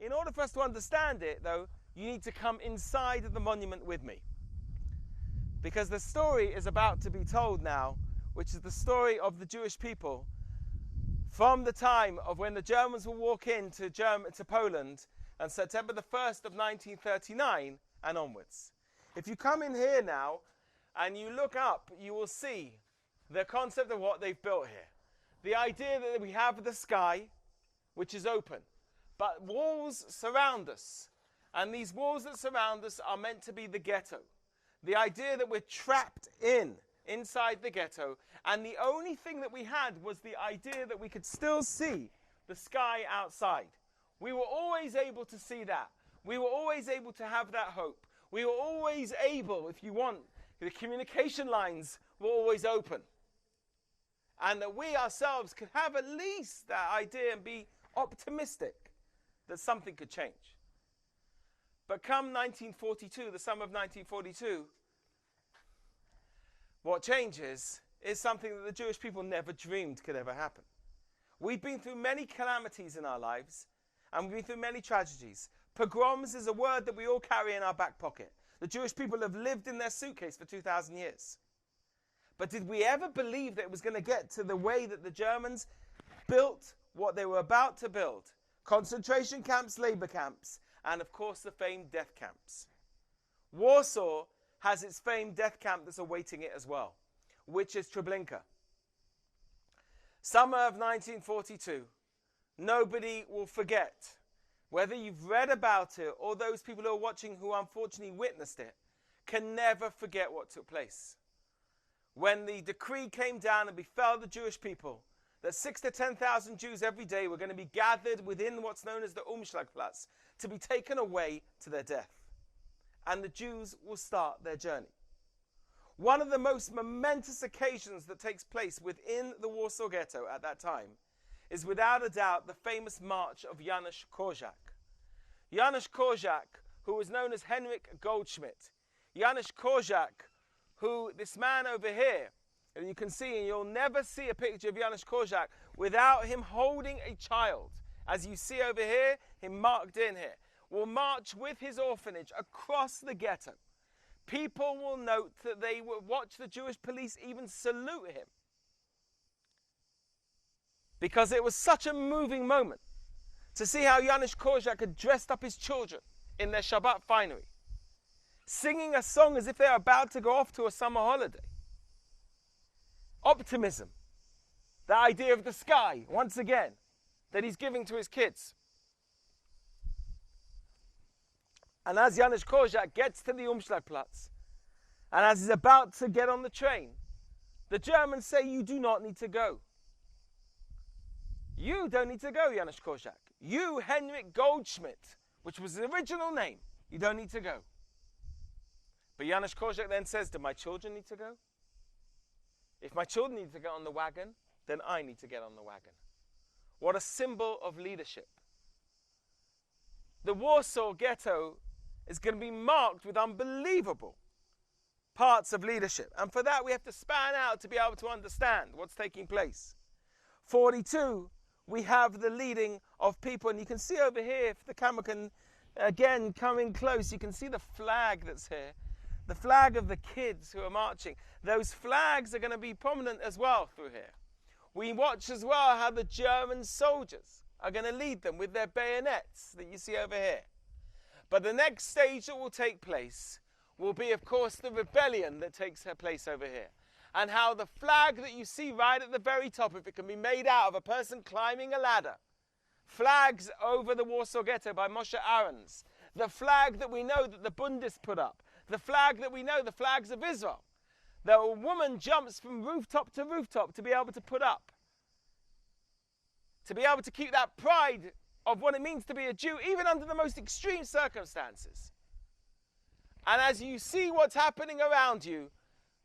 In order for us to understand it, though, you need to come inside of the monument with me. Because the story is about to be told now, which is the story of the Jewish people from the time of when the Germans will walk into Poland on September the 1st of 1939 and onwards. If you come in here now and you look up, you will see the concept of what they've built here. The idea that we have the sky, which is open, but walls surround us. And these walls that surround us are meant to be the ghetto. The idea that we're trapped inside the ghetto, and the only thing that we had was the idea that we could still see the sky outside. We were always able to see that. We were always able to have that hope. We were always able, if you want, the communication lines were always open. And that we ourselves could have at least that idea and be optimistic that something could change. But come 1942, the summer of 1942, what changes is something that the Jewish people never dreamed could ever happen. We've been through many calamities in our lives, and we've been through many tragedies. Pogroms is a word that we all carry in our back pocket. The Jewish people have lived in their suitcase for 2,000 years. But did we ever believe that it was going to get to the way that the Germans built what they were about to build? Concentration camps, labor camps, and of course the famed death camps. Warsaw has its famed death camp that's awaiting it as well, which is Treblinka. Summer of 1942. Nobody will forget. Whether you've read about it or those people who are watching who unfortunately witnessed it, can never forget what took place. When the decree came down and befell the Jewish people that 6,000 to 10,000 Jews every day were going to be gathered within what's known as the Umschlagplatz to be taken away to their death. And the Jews will start their journey. One of the most momentous occasions that takes place within the Warsaw Ghetto at that time is without a doubt the famous march of Janusz Korczak. Janusz Korczak, who was known as Henryk Goldschmidt. Janusz Korczak, who this man over here, and you can see, and you'll never see a picture of Janusz Korczak without him holding a child. As you see over here, him marked in here, will march with his orphanage across the ghetto. People will note that they will watch the Jewish police even salute him. Because it was such a moving moment to see how Janusz Korczak had dressed up his children in their Shabbat finery, singing a song as if they are about to go off to a summer holiday. Optimism, the idea of the sky, once again, that he's giving to his kids. And as Janusz Korczak gets to the Umschlagplatz, and as he's about to get on the train, the Germans say, "You do not need to go. You don't need to go, Janusz Korczak. You, Henryk Goldschmidt," which was the original name, "you don't need to go." But Janusz Korczak then says, "Do my children need to go? If my children need to get on the wagon, then I need to get on the wagon." What a symbol of leadership. The Warsaw Ghetto is going to be marked with unbelievable parts of leadership. And for that, we have to span out to be able to understand what's taking place. 42, we have the leading of people. And you can see over here, if the camera can, again, come in close, you can see the flag that's here. The flag of the kids who are marching. Those flags are going to be prominent as well through here. We watch as well how the German soldiers are going to lead them with their bayonets that you see over here. But the next stage that will take place will be, of course, the rebellion that takes place over here. And how the flag that you see right at the very top, if it can be made out of a person climbing a ladder, flags over the Warsaw Ghetto by Moshe Aarons, the flag that we know that the Bundes put up, the flag that we know, the flags of Israel, that a woman jumps from rooftop to rooftop to be able to put up, to be able to keep that pride of what it means to be a Jew, even under the most extreme circumstances. And as you see what's happening around you,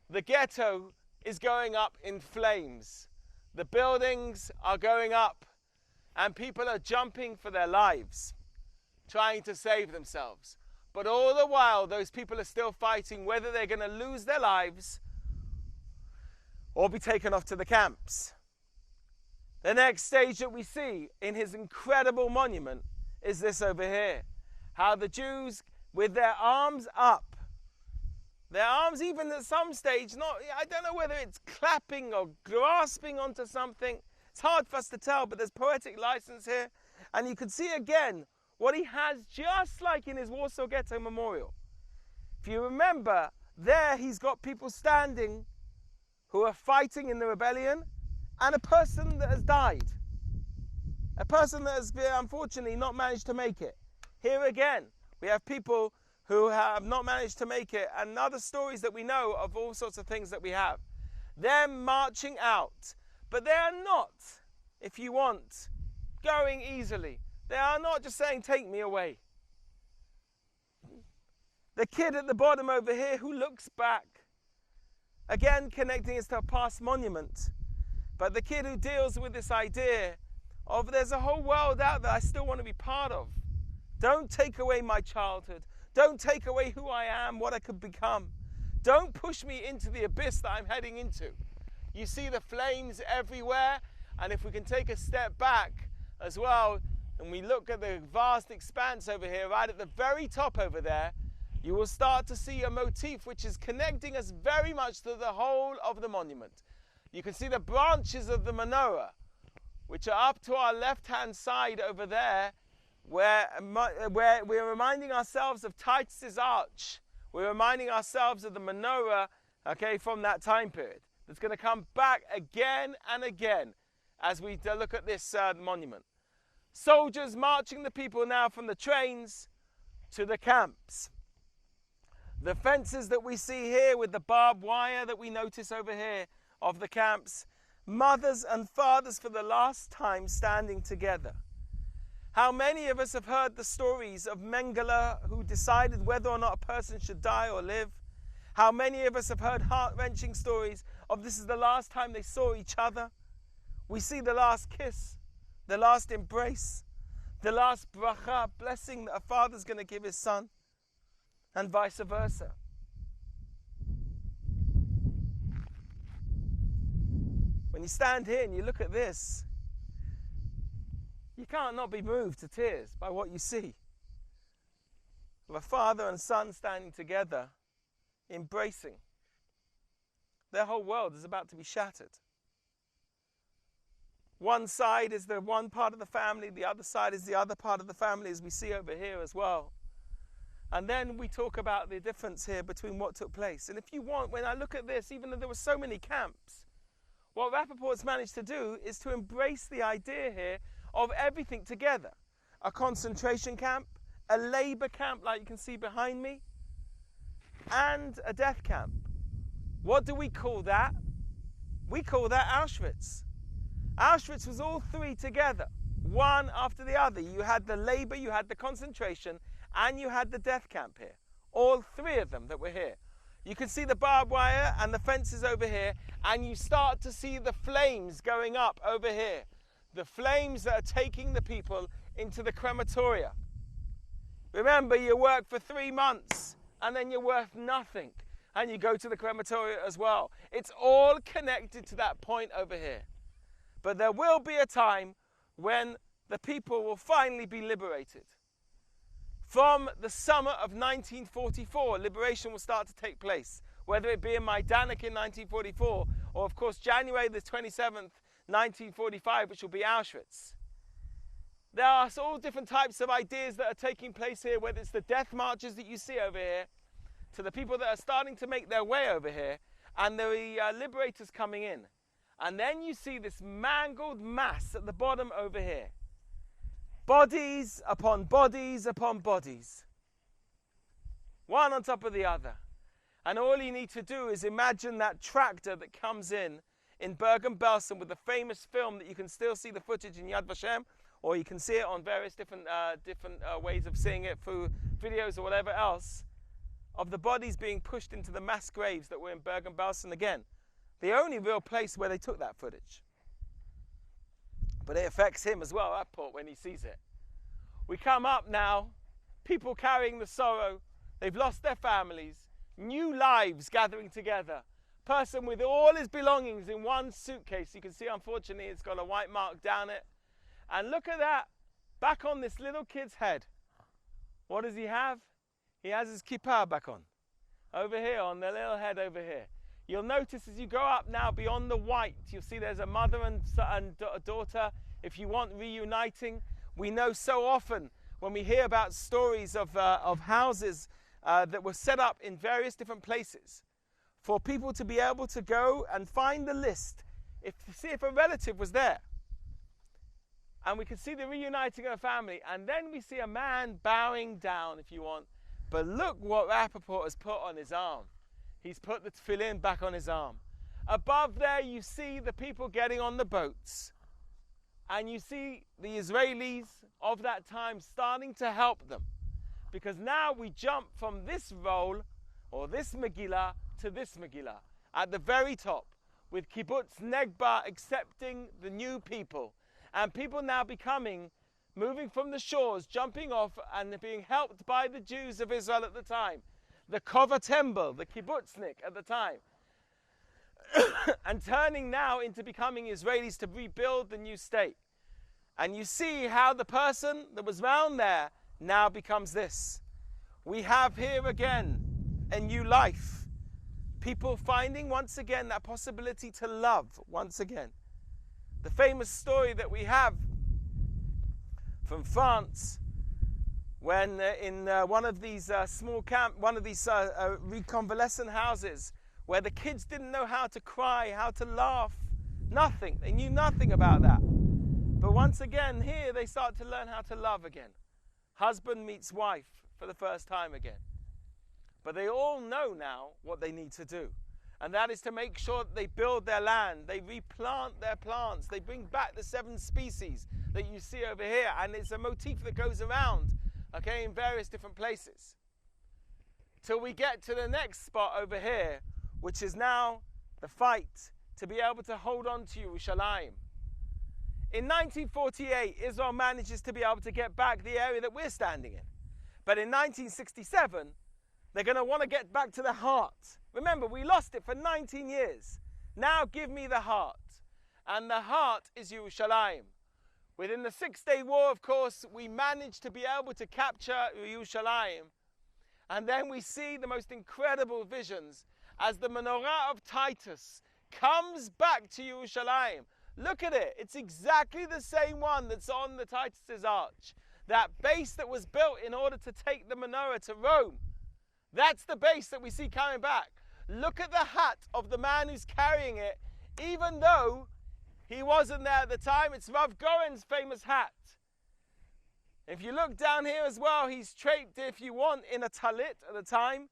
the ghetto is going up in flames. The buildings are going up, and people are jumping for their lives, trying to save themselves. But all the while, those people are still fighting whether they're going to lose their lives or be taken off to the camps. The next stage that we see in his incredible monument is this over here. How the Jews, with their arms up, their arms even at some stage, I don't know whether it's clapping or grasping onto something. It's hard for us to tell, but there's poetic license here. And you can see again what he has, just like in his Warsaw Ghetto Memorial. If you remember, there he's got people standing who are fighting in the rebellion, and a person that has died. A person that has unfortunately not managed to make it. Here again, we have people who have not managed to make it, and other stories that we know of all sorts of things that we have. They're marching out, but they are not, if you want, going easily. They are not just saying, take me away. The kid at the bottom over here who looks back, again connecting us to a past monument, but the kid who deals with this idea of there's a whole world out there I still want to be part of. Don't take away my childhood. Don't take away who I am, what I could become. Don't push me into the abyss that I'm heading into. You see the flames everywhere, and if we can take a step back as well, and we look at the vast expanse over here, right at the very top over there, you will start to see a motif which is connecting us very much to the whole of the monument. You can see the branches of the menorah, which are up to our left-hand side over there, where we're reminding ourselves of Titus's arch. We're reminding ourselves of the menorah, okay, from that time period. It's going to come back again and again as we look at this monument. Soldiers marching the people now from the trains to the camps. The fences that we see here with the barbed wire that we notice over here of the camps. Mothers and fathers for the last time standing together. How many of us have heard the stories of Mengele who decided whether or not a person should die or live? How many of us have heard heart-wrenching stories of this is the last time they saw each other? We see the last kiss, the last embrace, the last bracha, blessing that a father's going to give his son, and vice versa. When you stand here and you look at this, you can't not be moved to tears by what you see. Of a father and son standing together, embracing. Their whole world is about to be shattered. One side is the one part of the family, the other side is the other part of the family, as we see over here as well. And then we talk about the difference here between what took place. And if you want, when I look at this, even though there were so many camps, what Rappaport's managed to do is to embrace the idea here of everything together. A concentration camp, a labour camp like you can see behind me, and a death camp. What do we call that? We call that Auschwitz. Auschwitz was all three together, one after the other. You had the labour, you had the concentration, and you had the death camp here. All three of them that were here. You can see the barbed wire and the fences over here, and you start to see the flames going up over here. The flames that are taking the people into the crematoria. Remember, you work for 3 months, and then you're worth nothing. And you go to the crematoria as well. It's all connected to that point over here. But there will be a time when the people will finally be liberated. From the summer of 1944, liberation will start to take place, whether it be in Majdanek in 1944, or of course January the 27th, 1945, which will be Auschwitz. There are all different types of ideas that are taking place here, whether it's the death marches that you see over here, to the people that are starting to make their way over here, and the liberators coming in. And then you see this mangled mass at the bottom over here. Bodies upon bodies upon bodies. One on top of the other. And all you need to do is imagine that tractor that comes in Bergen-Belsen with the famous film that you can still see the footage in Yad Vashem, or you can see it on various different ways of seeing it through videos or whatever else, of the bodies being pushed into the mass graves that were in Bergen-Belsen again. The only real place where they took that footage. But it affects him as well, Rappaport, when he sees it. We come up now, people carrying the sorrow, they've lost their families, new lives gathering together. Person with all his belongings in one suitcase. You can see, unfortunately, it's got a white mark down it. And look at that. back on this little kid's head, what does he have? He has his kippah back on. Over here, on the little head over here. You'll notice as you go up now beyond the white, you'll see there's a mother and a daughter. If you want reuniting, we know so often when we hear about stories of houses that were set up in various different places for people to be able to go and find the list to see if a relative was there. And we can see the reuniting of a family, and then we see a man bowing down, if you want. But look what Rappaport has put on his arm. He's put the tefillin back on his arm. Above there you see the people getting on the boats. And you see the Israelis of that time starting to help them. Because now we jump from this roll, or this Megillah, to this Megillah. At the very top, with Kibbutz Negba accepting the new people. And people now moving from the shores, jumping off and being helped by the Jews of Israel at the time. The Kovatembel, the Kibbutznik at the time. And turning now into becoming Israelis to rebuild the new state. And you see how the person that was round there now becomes this. We have here again a new life. People finding once again that possibility to love once again. The famous story that we have from France, when in one of these reconvalescent houses, where the kids didn't know how to cry, how to laugh, nothing. They knew nothing about that. But once again, here they start to learn how to love again. Husband meets wife for the first time again. But they all know now what they need to do. And that is to make sure that they build their land, they replant their plants, they bring back the 7 species that you see over here. And it's a motif that goes around, okay, in various different places. Till we get to the next spot over here, which is now the fight to be able to hold on to Yerushalayim. In 1948, Israel manages to be able to get back the area that we're standing in. But in 1967, they're going to want to get back to the heart. Remember, we lost it for 19 years. Now give me the heart. And the heart is Yerushalayim. Within the 6-day war, of course, we managed to be able to capture Yerushalayim. And then we see the most incredible visions as the menorah of Titus comes back to Yerushalayim. Look at it. It's exactly the same one that's on the Titus's arch. That base that was built in order to take the menorah to Rome. That's the base that we see coming back. Look at the hat of the man who's carrying it, even though he wasn't there at the time. It's Rav Goren's famous hat. If you look down here as well, he's draped, if you want, in a talit at the time.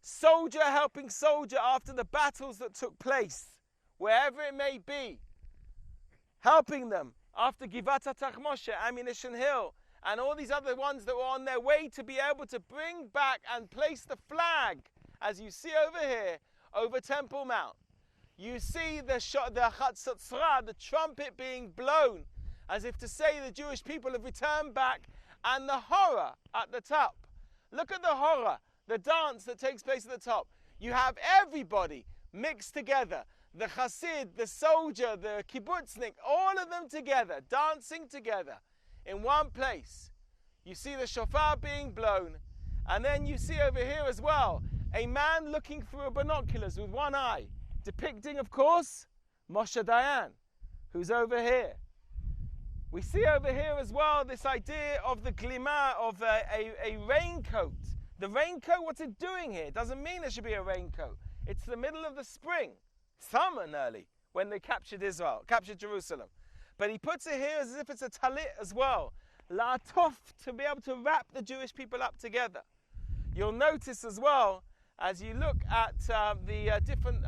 Soldier helping soldier after the battles that took place, wherever it may be. Helping them after Givat HaTachmoshe, Ammunition Hill, and all these other ones that were on their way to be able to bring back and place the flag, as you see over here, over Temple Mount. You see the Chatzotzra, the trumpet being blown, as if to say the Jewish people have returned back, and the horror at the top. Look at the horror, the dance that takes place at the top. You have everybody mixed together. The Chassid, the soldier, the Kibbutznik, all of them together, dancing together in one place. You see the shofar being blown, and then you see over here as well a man looking through binoculars with one eye, depicting, of course, Moshe Dayan, who's over here. We see over here as well this idea of the glima, of a raincoat. The raincoat, what's it doing here? It doesn't mean there should be a raincoat. It's the middle of the spring, summer nearly, when they captured Jerusalem. But he puts it here as if it's a talit as well. La'atof, to be able to wrap the Jewish people up together. You'll notice as well, as you look at the different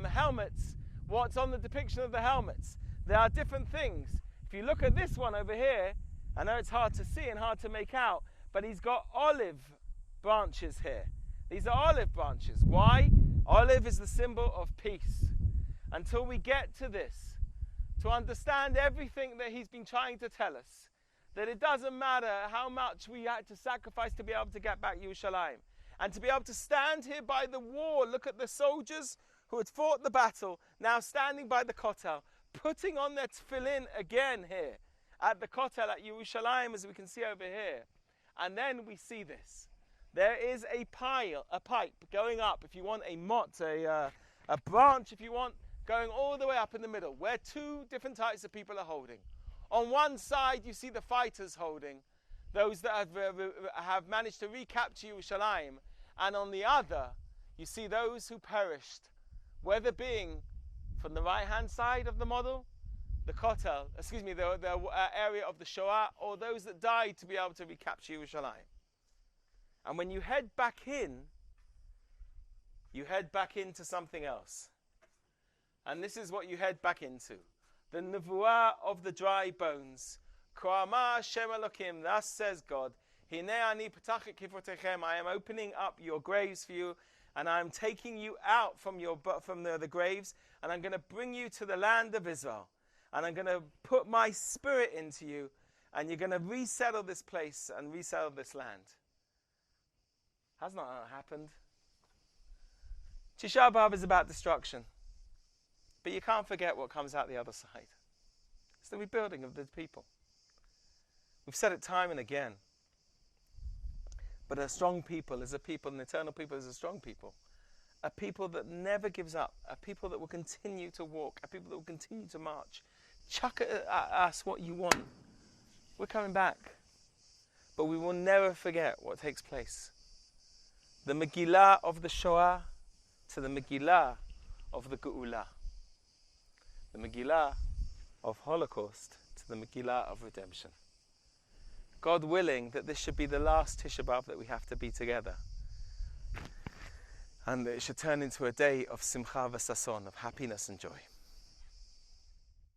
helmets, what's on the depiction of the helmets. There are different things. If you look at this one over here, I know it's hard to see and hard to make out, but he's got olive branches here. These are olive branches. Why? Olive is the symbol of peace. Until we get to this, to understand everything that he's been trying to tell us, that it doesn't matter how much we had to sacrifice to be able to get back Yerushalayim, and to be able to stand here by the wall. Look at the soldiers who had fought the battle, now standing by the kotel, putting on their tefillin again here, at the Kotel at Yerushalayim, as we can see over here. And then we see this. There is a pipe going up, if you want, a branch, if you want, going all the way up in the middle, where two different types of people are holding. On one side, you see the fighters holding, those that have managed to recapture Yerushalayim. And on the other, you see those who perished, whether being from the right-hand side of the model, the Kotel, the area of the Shoah, or those that died to be able to recapture Yerushalayim. And when you head back in, you head back into something else. And this is what you head back into. The Nevuah of the dry bones. Krama Shem Elokim, thus says God, Hine ani petach et kifotechem, I am opening up your graves for you, and I am taking you out from the graves, and I'm going to bring you to the land of Israel. And I'm going to put my spirit into you, and you're going to resettle this place and resettle this land. Has not happened. Tisha B'Av is about destruction. But you can't forget what comes out the other side. It's the rebuilding of the people. We've said it time and again. But a strong people is a people, an eternal people is a strong people. A people that never gives up. A people that will continue to walk. A people that will continue to march. Chuck at us what you want. We're coming back. But we will never forget what takes place. The Megillah of the Shoah to the Megillah of the Geula. The Megillah of Holocaust to the Megillah of redemption. God willing that this should be the last Tisha B'Av that we have to be together. And it should turn into a day of simcha v'sason, of happiness and joy.